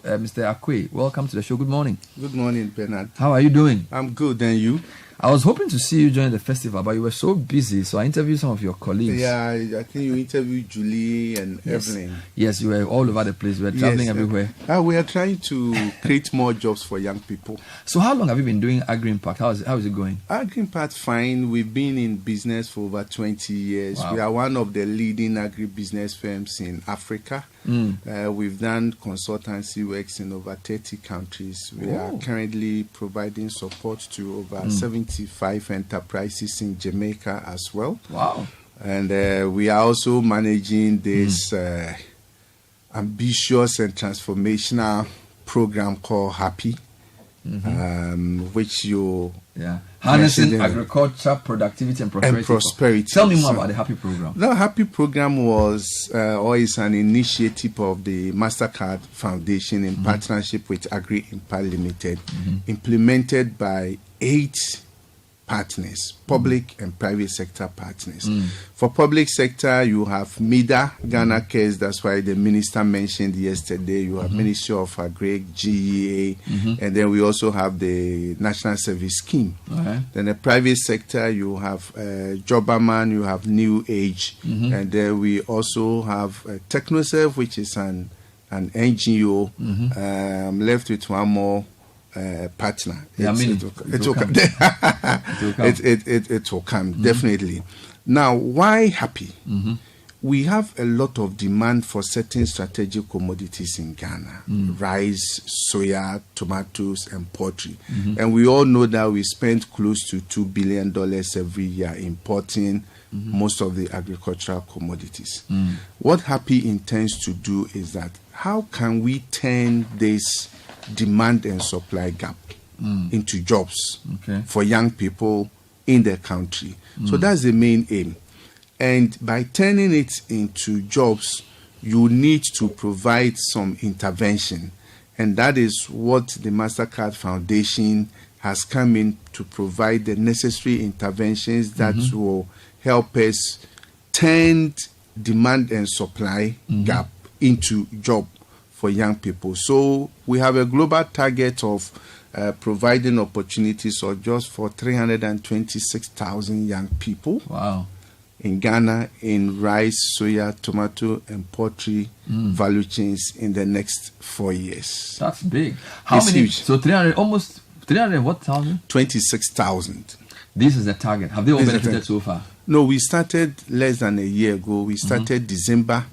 Mr. Acquaye, welcome to the show. Good morning. Good morning, Bernard. How are you doing? I'm good, and you? I was hoping to see you join the festival, but you were so busy, so I interviewed some of your colleagues. Yeah, I think you interviewed Julie and Evelyn. Yes, you were all over the place. You were traveling everywhere. We are trying to create more jobs for young people. So how long have you been doing Agri-Impact? How is it going? Agri-Impact, fine. We've been in business for over 20 years. Wow. We are one of the leading agribusiness firms in Africa. We've done consultancy works in over 30 countries. We are currently providing support to over 75 enterprises in Jamaica as well. Wow. And we are also managing this ambitious and transformational program called Happy, which you... Harnessing agriculture, productivity, and prosperity. Tell me more about the Happy program. The Happy program was always an initiative of the Mastercard Foundation in partnership with Agri-Impact Limited, implemented by 8 partners, public and private sector partners. For public sector, you have MIDA, Ghana Cares, that's why the minister mentioned yesterday. You have Ministry of Agri, GEA, and then we also have the National Service Scheme. Then the private sector, you have Jobaman, you have New Age, and then we also have TechnoServe, which is an NGO, left with one more partner. It will come, definitely. Now, why Happy? We have a lot of demand for certain strategic commodities in Ghana: rice, soya, tomatoes, and poultry. And we all know that we spend close to $2 billion every year importing most of the agricultural commodities. What Happy intends to do is that how can we turn this demand and supply gap into jobs for young people in the country? So that's the main aim. And by turning it into jobs, you need to provide some intervention. And that is what the Mastercard Foundation has come in to provide, the necessary interventions that will help us turn demand and supply gap into job for young people. So we have a global target of providing opportunities or just for 326,000 young people. Wow. In Ghana, in rice, soya, tomato, and poultry value chains in the next 4 years. That's big. How many? Huge. So 300, almost 300 what thousand? 26,000. This is the target. Have they all benefited so far? No, we started less than a year ago. We started December.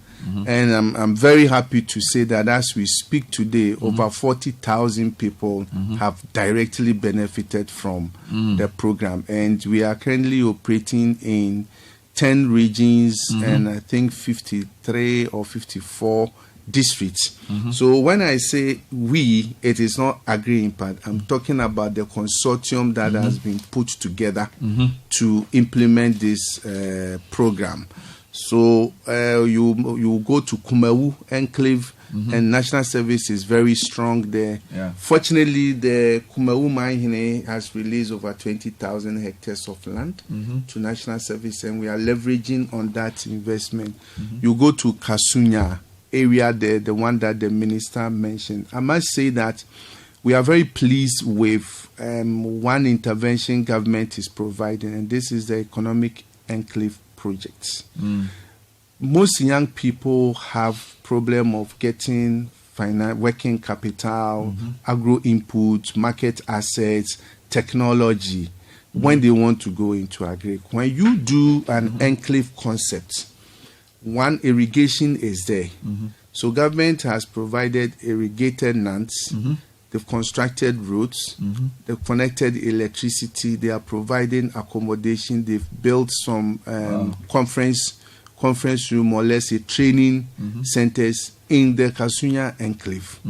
And I'm very happy to say that as we speak today, over 40,000 people have directly benefited from the program. And we are currently operating in 10 regions and I think 53 or 54 districts. So when I say we, it is not Agri-Impact. I'm talking about the consortium that has been put together to implement this program. So you go to Kumawu Enclave, and National Service is very strong there. Fortunately, the Kumawu mine has released over 20,000 hectares of land to National Service, and we are leveraging on that investment. You go to Kasunya area there, the one that the minister mentioned. I must say that we are very pleased with one intervention government is providing, and this is the Economic Enclave projects. Most young people have problem of getting working capital, agro input, market assets, technology when they want to go into agri. When you do an enclave concept, one, irrigation is there. So government has provided irrigated lands. They've constructed roads, they've connected electricity, they are providing accommodation, they've built some conference room, or let's say training centers in the Kasunya Enclave.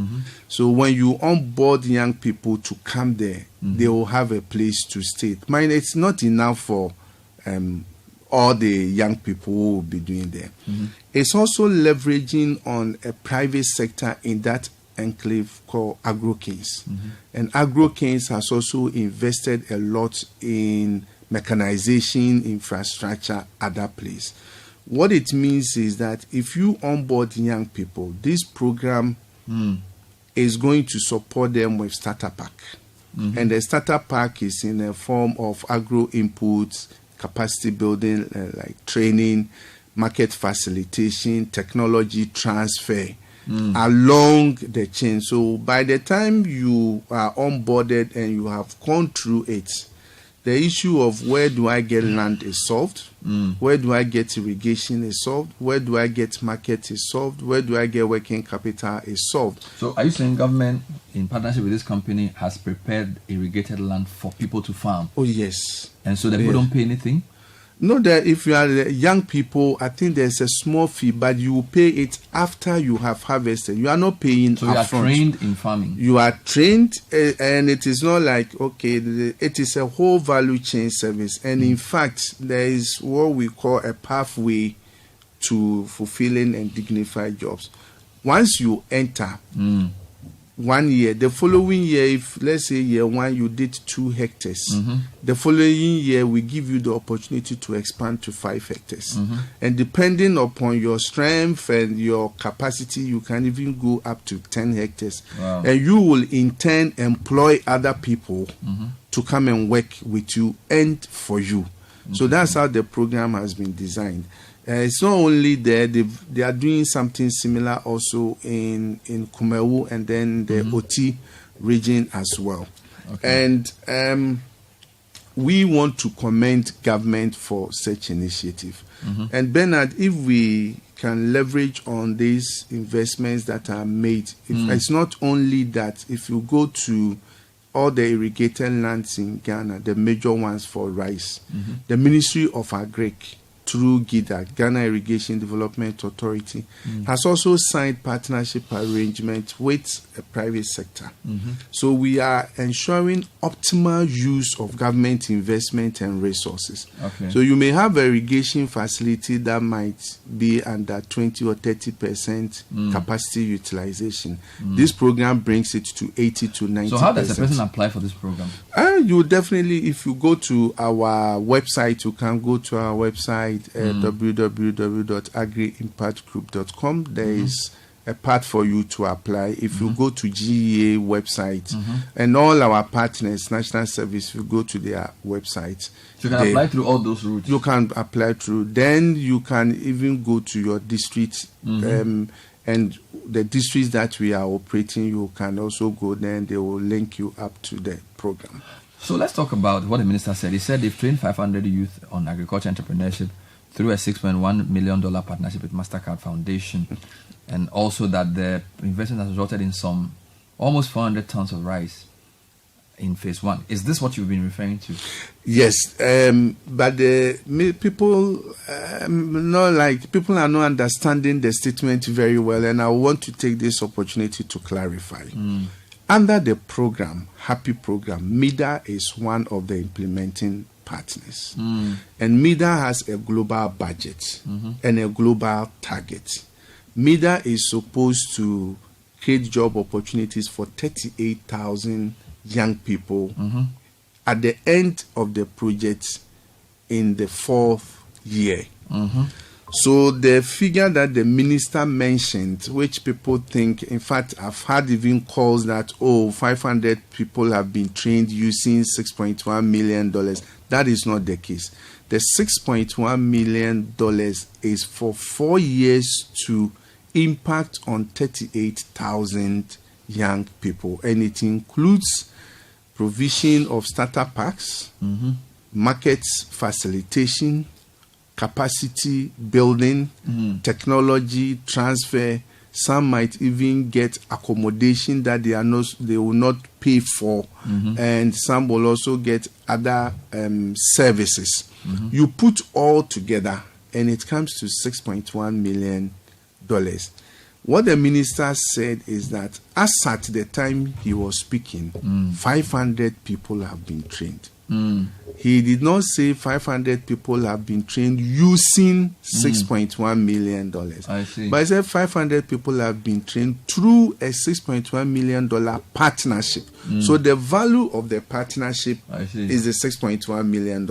So when you onboard young people to come there, they will have a place to stay. Mind, it's not enough for all the young people who will be doing there. It's also leveraging on a private sector in that enclave called Agro-Kings. And Agro-Kings has also invested a lot in mechanization, infrastructure, other places. What it means is that if you onboard young people, this program is going to support them with starter pack. And the starter pack is in a form of agro inputs, capacity building, like training, market facilitation, technology transfer along the chain. So by the time you are onboarded and you have gone through it, the issue of where do I get land is solved, where do I get irrigation is solved, where do I get market is solved, where do I get working capital is solved. So are you saying government, in partnership with this company, has prepared irrigated land for people to farm? Oh, yes. And so the people don't pay anything? No, that if you are young people, I think there's a small fee, but you will pay it after you have harvested. You are not paying so you are trained in farming. You are trained, and it is not like, okay, it is a whole value chain service. And in fact, there is what we call a pathway to fulfilling and dignified jobs. Once you enter 1 year, the following year, if let's say year 1 you did 2 hectares, the following year we give you the opportunity to expand to 5 hectares. And depending upon your strength and your capacity, you can even go up to 10 hectares. Wow. And you will in turn employ other people to come and work with you and for you. So that's how the program has been designed. It's not only there, they are doing something similar also in Kumewu and then the Oti region as well. Okay. And we want to commend government for such initiative. And Bernard, if we can leverage on these investments that are made, it's not only that, if you go to all the irrigated lands in Ghana, the major ones for rice, the Ministry of Agri, through GIDA, Ghana Irrigation Development Authority, has also signed partnership arrangements with the private sector. So we are ensuring optimal use of government investment and resources. Okay. So you may have an irrigation facility that might be under 20 or 30% capacity utilization. This program brings it to 80 to 90%. So how does a person apply for this program? You definitely, if you go to our website, you can go to our website, www.agri-impactgroup.com. There is a part for you to apply. If you go to GEA website, and all our partners, National Service, you go to their website. So you can apply through all those routes? You can apply through. Then you can even go to your district, and the districts that we are operating, you can also go there and they will link you up to the program. So let's talk about what the minister said. He said they've trained 500 youth on agriculture entrepreneurship through a $6.1 million partnership with Mastercard Foundation, and also that the investment has resulted in some almost 400 tons of rice in phase 1. Is this what you've been referring to? Yes, but the people, people are not understanding the statement very well, and I want to take this opportunity to clarify. Under the program, Happy Program, MIDA is one of the implementing partners. And MIDA has a global budget and a global target. MIDA is supposed to create job opportunities for 38,000 young people at the end of the project in the 4th year. So the figure that the minister mentioned, which people think, in fact, I've had even calls that, 500 people have been trained using $6.1 million. That is not the case. The $6.1 million is for 4 years to impact on 38,000 young people. And it includes provision of starter packs, markets facilitation, capacity building, technology transfer. Some might even get accommodation that they will not pay for, and some will also get other services. You put all together, and it comes to $6.1 million. What the minister said is that as at the time he was speaking, 500 people have been trained. He did not say 500 people have been trained using $6.1 million. I see. But he said 500 people have been trained through a $6.1 million partnership. So the value of the partnership is the $6.1 million,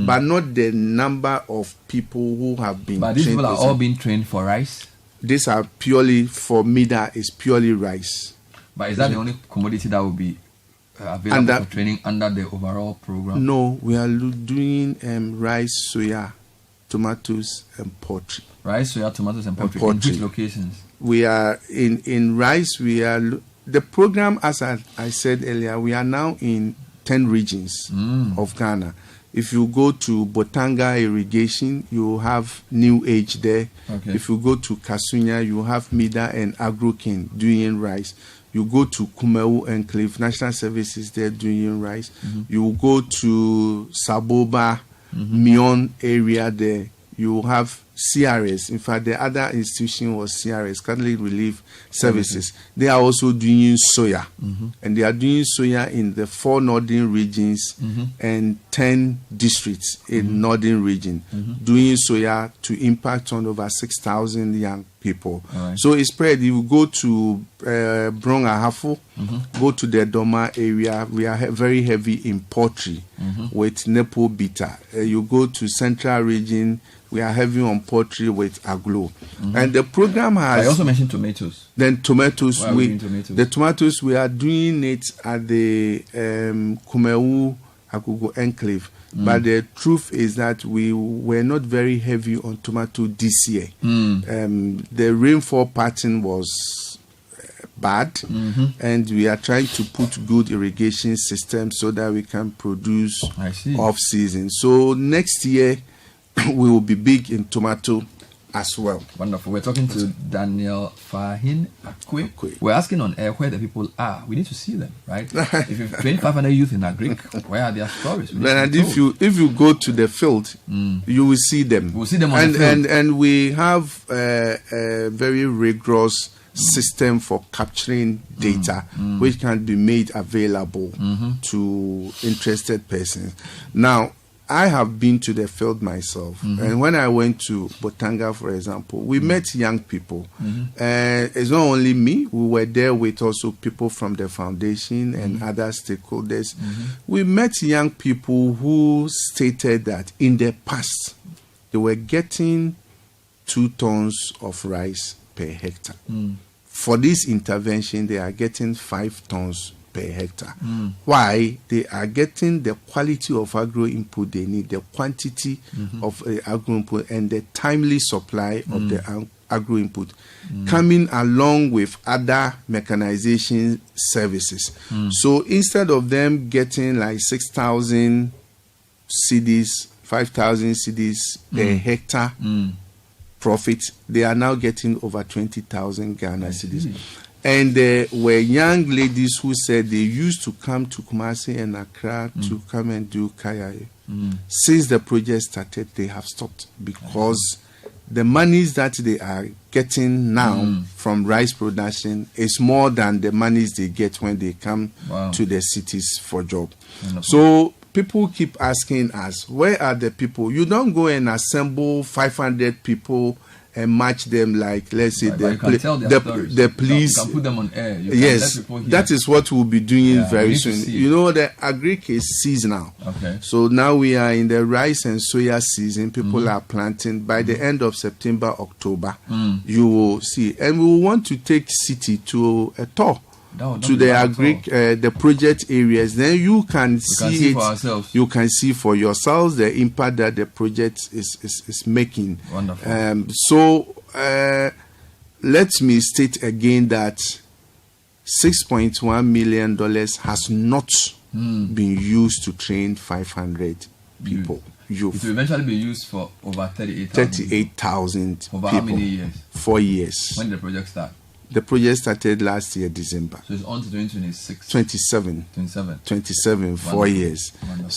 but not the number of people who have been trained. But these people are all being trained for rice? These are purely for MIDA, is purely rice. But is that the only commodity that will be available for training under the overall program? No, we are doing rice, soya, tomatoes, and poultry. Rice, soya, tomatoes, and poultry. In which locations? We are in rice. We are the program, as I said earlier. We are now in 10 regions of Ghana. If you go to Botanga Irrigation, you have New Age there. Okay. If you go to Kasunya, you have Mida and Agro-King doing rice. You go to Kumeu Enclave, National Services there doing rice. You go to Saboba, Mion area there. You have CRS. In fact, the other institution was CRS, Catholic Relief Services. They are also doing soya. And they are doing soya in the 4 northern regions and 10 districts in northern region, doing soya to impact on over 6,000 young people. Right. So it's spread. You go to Brong-Ahafo, go to the Doma area. We are very heavy in poultry with Nepo Bita. You go to Central region, we are heavy on poultry with Aglo. And the program has... I also mentioned tomatoes. Then tomatoes. Why are we doing tomatoes? The tomatoes, we are doing it at the Kumeu Agogo Enclave. But the truth is that we were not very heavy on tomato this year. The rainfall pattern was bad, and we are trying to put good irrigation systems so that we can produce off-season. So next year, we will be big in tomato as well. Wonderful. We're talking to Daniel Fahene Acquaye. We're asking on air where the people are. We need to see them, right? If you've 2,500 youth in Agri, where are their stories? And if you go to the field, you will see them. We'll see them on the field. And we have a very rigorous system for capturing data, which can be made available to interested persons. Now, I have been to the field myself, and when I went to Botanga, for example, we met young people. It's not only me; we were there with also people from the foundation and other stakeholders. We met young people who stated that in the past they were getting 2 tons of rice per hectare. For this intervention, they are getting 5 tons per hectare. Why? They are getting the quality of agro input they need, the quantity of agro input, and the timely supply of the agro input, coming along with other mechanization services. So instead of them getting like 6,000 cedis, 5,000 cedis per hectare profit, they are now getting over 20,000 Ghana cedis. And there were young ladies who said they used to come to Kumasi and Accra to come and do kaya. Since the project started, they have stopped because the monies that they are getting now from rice production is more than the monies they get when they come to the cities for job. So people keep asking us, where are the people? You don't go and assemble 500 people and match them like, let's say, the police. You can put them on air. Yes, that is what we'll be doing very soon. You know, the agri is seasonal. Okay. So now we are in the rice and soya season. People are planting. By the end of September, October, you will see. And we want to take Citi to a tour. To the the project areas, then you can see it for ourselves. You can see for yourselves the impact that the project is making. Wonderful. So let me state again that $6.1 million has not been used to train 500 people. Youth. It will eventually be used for over 38,000 over people. How many years? 4 years. When did the project start? The project started last year, December. So it's on to 2026. 27. 4 years. Wonderful.